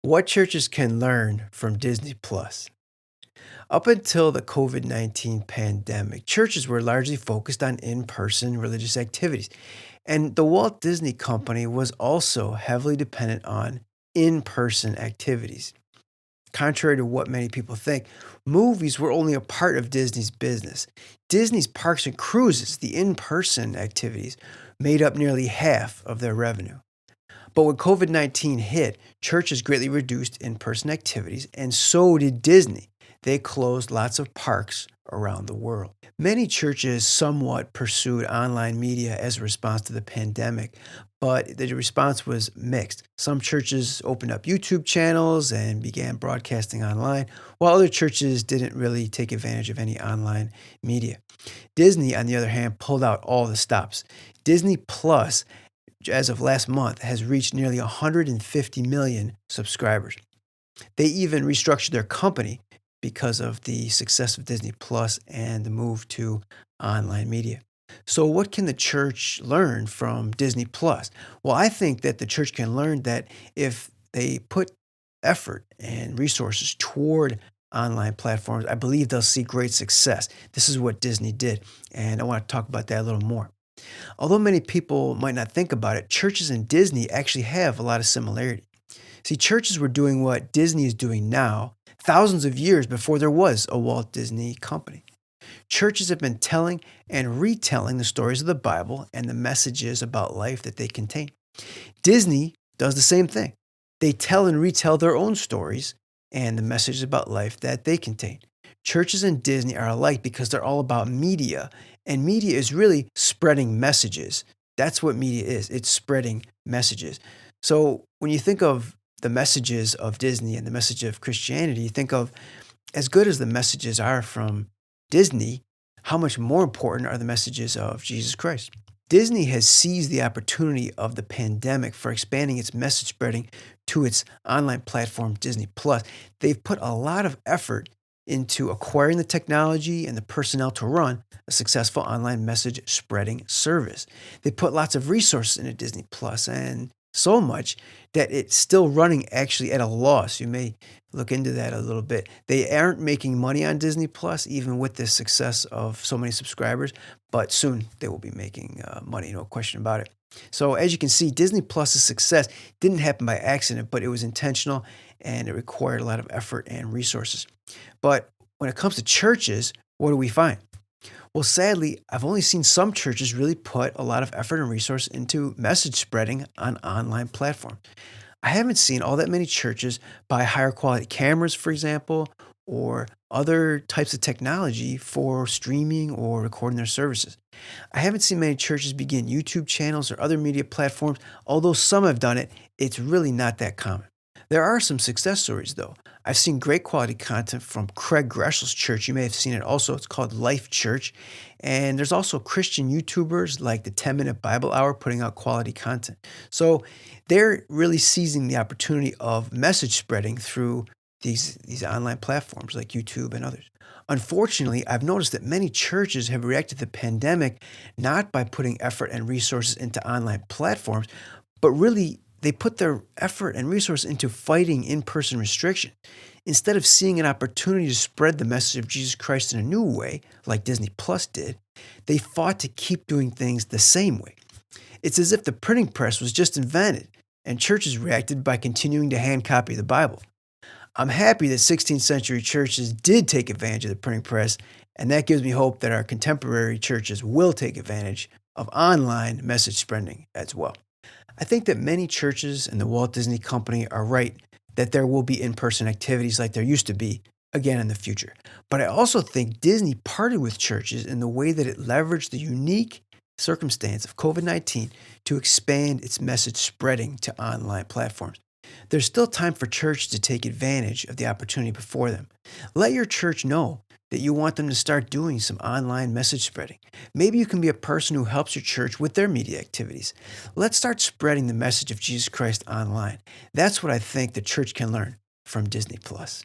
What churches can learn from Disney Plus. Up until the COVID-19 pandemic, churches were largely focused on in person religious activities. And the Walt Disney Company was also heavily dependent on in person activities. Contrary to what many people think, movies were only a part of Disney's business. Disney's parks and cruises, the in person activities, made up nearly half of their revenue. But when COVID 19 hit, churches greatly reduced in person activities, and so did Disney. They closed lots of parks around the world. Many churches somewhat pursued online media as a response to the pandemic, but the response was mixed. Some churches opened up YouTube channels and began broadcasting online, while other churches didn't really take advantage of any online media. Disney, on the other hand, pulled out all the stops. Disney Plus, as of last month, has reached nearly 150 million subscribers. They even restructured their company because of the success of Disney Plus and the move to online media. So, what can the church learn from Disney Plus? Well, I think that the church can learn that if they put effort and resources toward online platforms, I believe they'll see great success. This is what Disney did, and I want to talk about that a little more. Although many people might not think about it, churches and Disney actually have a lot of similarity. See, churches were doing what Disney is doing now, thousands of years before there was a Walt Disney Company. Churches have been telling and retelling the stories of the Bible and the messages about life that they contain. Disney does the same thing. They tell and retell their own stories and the messages about life that they contain. Churches and Disney are alike because they're all about media, and media is really spreading messages. That's what media is, it's spreading messages. So when you think of the messages of Disney and the message of Christianity, you think of as good as the messages are from Disney, how much more important are the messages of Jesus Christ? Disney has seized the opportunity of the pandemic for expanding its message spreading to its online platform, Disney Plus. They've put a lot of effort into acquiring the technology and the personnel to run a successful online message spreading service. They put lots of resources into Disney Plus, and so much that it's still running actually at a loss. You may look into that a little bit. They aren't making money on Disney Plus, even with the success of so many subscribers, but soon they will be making money, no question about it. So, as you can see, Disney Plus's success didn't happen by accident, but it was intentional and it required a lot of effort and resources. But when it comes to churches, what do we find? Well, sadly, I've only seen some churches really put a lot of effort and resource into message spreading on online platforms. I haven't seen all that many churches buy higher quality cameras, for example, or other types of technology for streaming or recording their services. I haven't seen many churches begin YouTube channels or other media platforms, although some have done it, it's really not that common. There are some success stories, though. I've seen great quality content from Craig Greshel's church. You may have seen it also. It's called Life Church. And there's also Christian YouTubers like the 10-Minute Bible Hour putting out quality content. So they're really seizing the opportunity of message spreading through these online platforms like YouTube and others. Unfortunately, I've noticed that many churches have reacted to the pandemic not by putting effort and resources into online platforms, but really they put their effort and resource into fighting in-person restriction. Instead of seeing an opportunity to spread the message of Jesus Christ in a new way, like Disney Plus did, they fought to keep doing things the same way. It's as if the printing press was just invented, and churches reacted by continuing to hand copy the Bible. I'm happy that 16th century churches did take advantage of the printing press, and that gives me hope that our contemporary churches will take advantage of online message spreading as well. I think that many churches and the Walt Disney Company are right that there will be in person activities like there used to be again in the future. But I also think Disney parted with churches in the way that it leveraged the unique circumstance of COVID 19 to expand its message spreading to online platforms. There's still time for church to take advantage of the opportunity before them. Let your church know that you want them to start doing some online message spreading. Maybe you can be a person who helps your church with their media activities. Let's start spreading the message of Jesus Christ online. That's what I think the church can learn from Disney Plus.